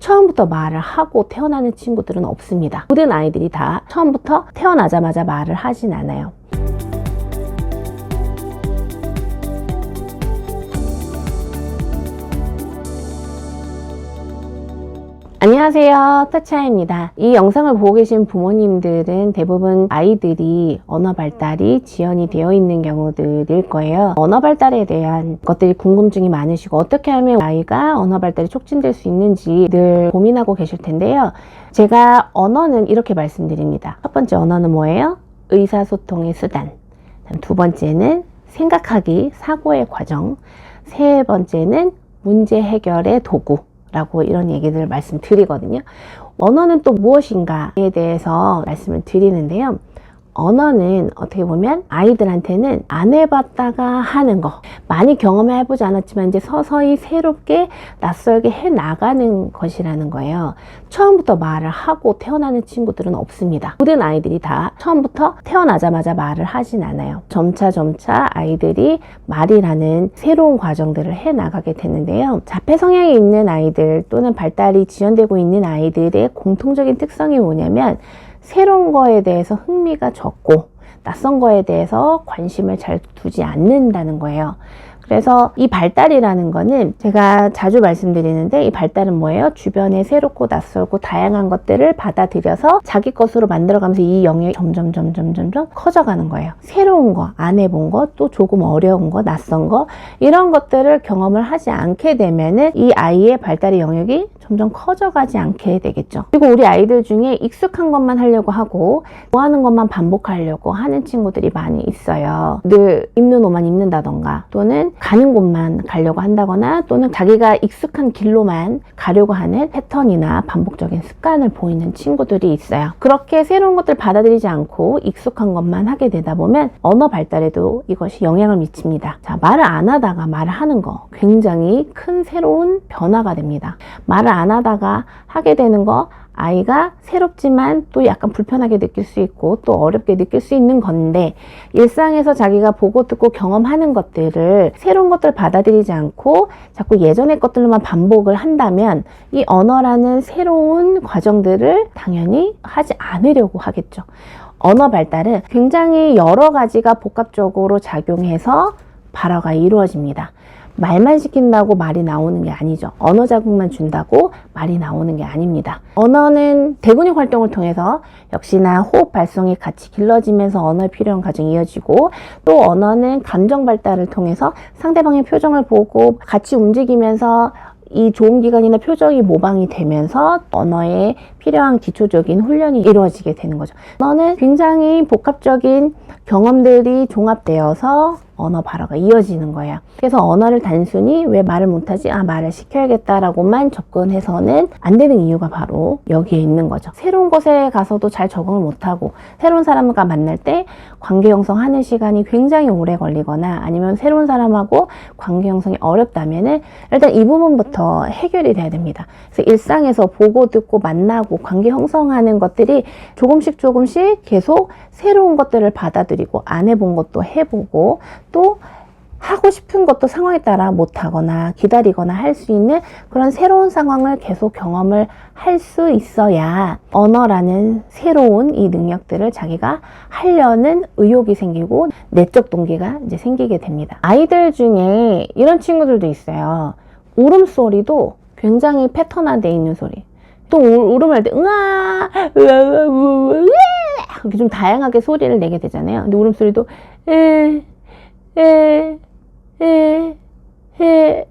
처음부터 말을 하고 태어나는 친구들은 없습니다. 모든 아이들이 다 처음부터 태어나자마자 말을 하진 않아요. 안녕하세요, 터치아입니다. 이 영상을 보고 계신 부모님들은 대부분 아이들이 언어 발달이 지연이 되어 있는 경우들일 거예요. 언어 발달에 대한 것들이 궁금증이 많으시고 어떻게 하면 아이가 언어 발달이 촉진될 수 있는지 늘 고민하고 계실 텐데요. 제가 언어는 이렇게 말씀드립니다. 첫 번째 언어는 뭐예요? 의사소통의 수단. 두 번째는 생각하기, 사고의 과정. 세 번째는 문제 해결의 도구. 라고 이런 얘기들을 말씀드리거든요. 언어는 또 무엇인가에 대해서 말씀을 드리는데요. 언어는 어떻게 보면 아이들한테는 안 해봤다가 하는 거, 많이 경험해 보지 않았지만 이제 서서히 새롭게 낯설게 해 나가는 것이라는 거예요. 처음부터 말을 하고 태어나는 친구들은 없습니다. 모든 아이들이 다 처음부터 태어나자마자 말을 하진 않아요. 점차 아이들이 말이라는 새로운 과정들을 해 나가게 되는데요. 자폐 성향이 있는 아이들 또는 발달이 지연되고 있는 아이들의 공통적인 특성이 뭐냐면 새로운 거에 대해서 흥미가 적고 낯선 거에 대해서 관심을 잘 두지 않는다는 거예요. 그래서 이 발달이라는 거는 제가 자주 말씀드리는데 이 발달은 뭐예요? 주변에 새롭고 낯설고 다양한 것들을 받아들여서 자기 것으로 만들어가면서 이 영역이 점점 커져가는 거예요. 새로운 거, 안 해본 거, 또 조금 어려운 거, 낯선 거 이런 것들을 경험을 하지 않게 되면은 이 아이의 발달의 영역이 점점 커져가지 않게 되겠죠. 그리고 우리 아이들 중에 익숙한 것만 하려고 하고 좋아하는 것만 반복하려고 하는 친구들이 많이 있어요. 늘 입는 옷만 입는다던가 또는 가는 곳만 가려고 한다거나 또는 자기가 익숙한 길로만 가려고 하는 패턴이나 반복적인 습관을 보이는 친구들이 있어요. 그렇게 새로운 것들 받아들이지 않고 익숙한 것만 하게 되다 보면 언어 발달에도 이것이 영향을 미칩니다. 자, 말을 안 하다가 말을 하는 거 굉장히 큰 새로운 변화가 됩니다. 말을 안 하다가 하게 되는 거 아이가 새롭지만 또 약간 불편하게 느낄 수 있고 또 어렵게 느낄 수 있는 건데 일상에서 자기가 보고 듣고 경험하는 것들을 새로운 것들을 받아들이지 않고 자꾸 예전의 것들로만 반복을 한다면 이 언어라는 새로운 과정들을 당연히 하지 않으려고 하겠죠. 언어 발달은 굉장히 여러 가지가 복합적으로 작용해서 발화가 이루어집니다. 말만 시킨다고 말이 나오는 게 아니죠. 언어 자극만 준다고 말이 나오는 게 아닙니다. 언어는 대근육 활동을 통해서 역시나 호흡 발성이 같이 길러지면서 언어의 필요한 과정이 이어지고 또 언어는 감정 발달을 통해서 상대방의 표정을 보고 같이 움직이면서 이 조음기관이나 표정이 모방이 되면서 언어에 필요한 기초적인 훈련이 이루어지게 되는 거죠. 언어는 굉장히 복합적인 경험들이 종합되어서 언어 발화가 이어지는 거예요. 그래서 언어를 단순히 왜 말을 못하지? 말을 시켜야겠다라고만 접근해서는 안 되는 이유가 바로 여기에 있는 거죠. 새로운 곳에 가서도 잘 적응을 못하고 새로운 사람과 만날 때 관계 형성하는 시간이 굉장히 오래 걸리거나 아니면 새로운 사람하고 관계 형성이 어렵다면은 일단 이 부분부터 해결이 돼야 됩니다. 그래서 일상에서 보고 듣고 만나고 관계 형성하는 것들이 조금씩 계속 새로운 것들을 받아들이고 안 해본 것도 해보고 또 하고 싶은 것도 상황에 따라 못하거나 기다리거나 할 수 있는 그런 새로운 상황을 계속 경험을 할 수 있어야 언어라는 새로운 이 능력들을 자기가 하려는 의욕이 생기고 내적 동기가 이제 생기게 됩니다. 아이들 중에 이런 친구들도 있어요. 울음소리도 굉장히 패턴화되어 있는 소리. 또 울음을 할 때 으아 이렇게 좀 다양하게 소리를 내게 되잖아요. 근데 울음소리도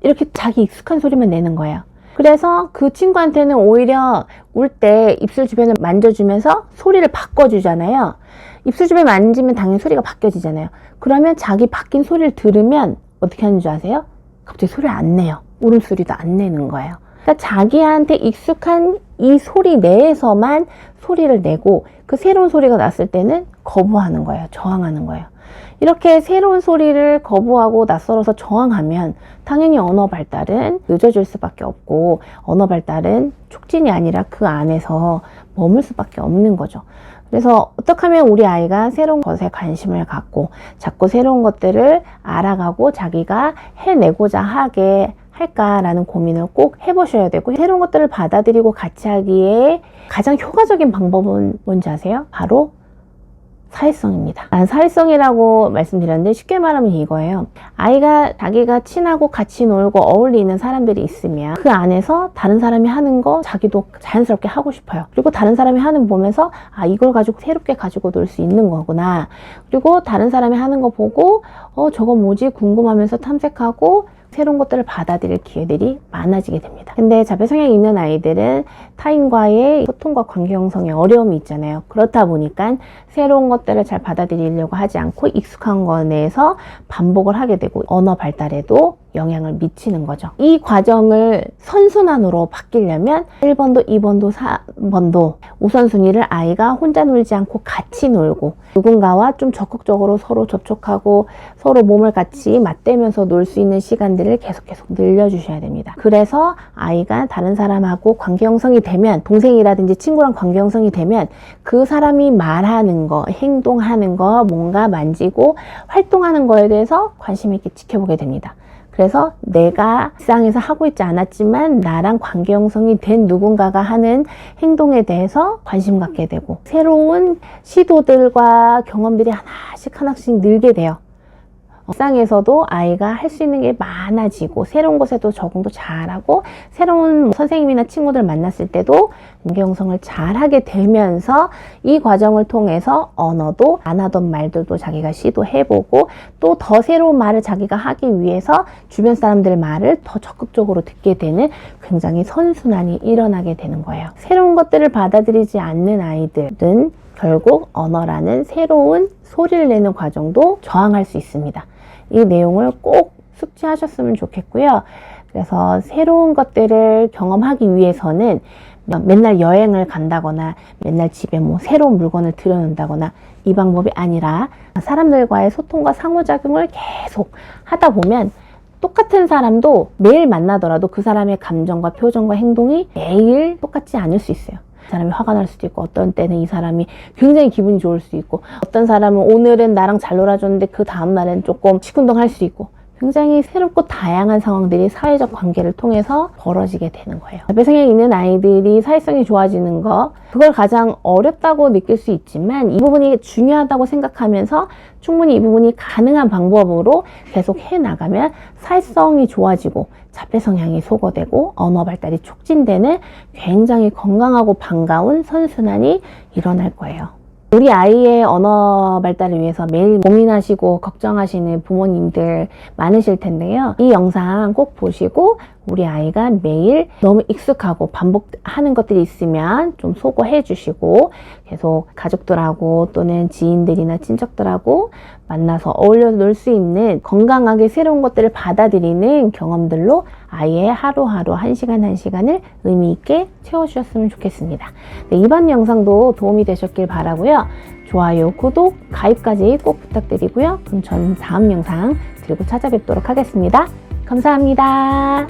이렇게 자기 익숙한 소리만 내는 거예요. 그래서 그 친구한테는 오히려 울 때 입술 주변을 만져주면서 소리를 바꿔주잖아요. 입술 주변 만지면 당연히 소리가 바뀌어지잖아요. 그러면 자기 바뀐 소리를 들으면 어떻게 하는 줄 아세요? 갑자기 소리를 안 내요. 울음소리도 안 내는 거예요. 그러니까 자기한테 익숙한 이 소리 내에서만 소리를 내고 그 새로운 소리가 났을 때는 거부하는 거예요. 저항하는 거예요. 이렇게 새로운 소리를 거부하고 낯설어서 저항하면 당연히 언어 발달은 늦어질 수밖에 없고 언어 발달은 촉진이 아니라 그 안에서 머물 수밖에 없는 거죠. 그래서 어떻게 하면 우리 아이가 새로운 것에 관심을 갖고 자꾸 새로운 것들을 알아가고 자기가 해내고자 하게 할까라는 고민을 꼭 해보셔야 되고, 새로운 것들을 받아들이고 같이 하기에 가장 효과적인 방법은 뭔지 아세요? 바로 사회성입니다. 난 사회성이라고 말씀드렸는데 쉽게 말하면 이거예요. 아이가 자기가 친하고 같이 놀고 어울리는 사람들이 있으면 그 안에서 다른 사람이 하는 거 자기도 자연스럽게 하고 싶어요. 그리고 다른 사람이 하는 거 보면서 아, 이걸 가지고 새롭게 가지고 놀 수 있는 거구나. 그리고 다른 사람이 하는 거 보고 저거 뭐지 궁금하면서 탐색하고 새로운 것들을 받아들일 기회들이 많아지게 됩니다. 근데 자폐 성향이 있는 아이들은 타인과의 소통과 관계 형성에 어려움이 있잖아요. 그렇다 보니까 새로운 것들을 잘 받아들이려고 하지 않고 익숙한 거 내에서 반복을 하게 되고 언어 발달에도 영향을 미치는 거죠. 이 과정을 선순환으로 바뀌려면 1번도, 2번도, 3번도 우선순위를 아이가 혼자 놀지 않고 같이 놀고 누군가와 좀 적극적으로 서로 접촉하고 서로 몸을 같이 맞대면서 놀 수 있는 시간들을 계속 늘려주셔야 됩니다. 그래서 아이가 다른 사람하고 관계 형성이 되면, 동생이라든지 친구랑 관계 형성이 되면 그 사람이 말하는 거, 행동하는 거, 뭔가 만지고 활동하는 거에 대해서 관심 있게 지켜보게 됩니다. 그래서 내가 일상에서 하고 있지 않았지만 나랑 관계 형성이 된 누군가가 하는 행동에 대해서 관심 갖게 되고 새로운 시도들과 경험들이 하나씩 늘게 돼요. 일상에서도 아이가 할 수 있는 게 많아지고 새로운 곳에도 적응도 잘하고 새로운 선생님이나 친구들 만났을 때도 관계 형성을 잘하게 되면서 이 과정을 통해서 언어도 안 하던 말들도 자기가 시도해보고 또 더 새로운 말을 자기가 하기 위해서 주변 사람들 말을 더 적극적으로 듣게 되는 굉장히 선순환이 일어나게 되는 거예요. 새로운 것들을 받아들이지 않는 아이들은 결국 언어라는 새로운 소리를 내는 과정도 저항할 수 있습니다. 이 내용을 꼭 숙지하셨으면 좋겠고요. 그래서 새로운 것들을 경험하기 위해서는 맨날 여행을 간다거나 맨날 집에 뭐 새로운 물건을 들여놓는다거나 이 방법이 아니라 사람들과의 소통과 상호작용을 계속 하다 보면 똑같은 사람도 매일 만나더라도 그 사람의 감정과 표정과 행동이 매일 똑같지 않을 수 있어요. 사람이 화가 날 수도 있고 어떤 때는 이 사람이 굉장히 기분이 좋을 수 있고 어떤 사람은 오늘은 나랑 잘 놀아줬는데 그 다음날은 조금 시큰둥할 수 있고 굉장히 새롭고 다양한 상황들이 사회적 관계를 통해서 벌어지게 되는 거예요. 자폐 성향이 있는 아이들이 사회성이 좋아지는 거 그걸 가장 어렵다고 느낄 수 있지만 이 부분이 중요하다고 생각하면서 충분히 이 부분이 가능한 방법으로 계속 해나가면 사회성이 좋아지고 자폐 성향이 소거되고 언어 발달이 촉진되는 굉장히 건강하고 반가운 선순환이 일어날 거예요. 우리 아이의 언어 발달을 위해서 매일 고민하시고 걱정하시는 부모님들 많으실 텐데요. 이 영상 꼭 보시고 우리 아이가 매일 너무 익숙하고 반복하는 것들이 있으면 좀 소거해 주시고 계속 가족들하고 또는 지인들이나 친척들하고 만나서 어울려 놀 수 있는 건강하게 새로운 것들을 받아들이는 경험들로 아이의 하루하루 한 시간을 의미 있게 채워주셨으면 좋겠습니다. 네, 이번 영상도 도움이 되셨길 바라고요. 좋아요, 구독, 가입까지 꼭 부탁드리고요. 그럼 저는 다음 영상 들고 찾아뵙도록 하겠습니다. 감사합니다.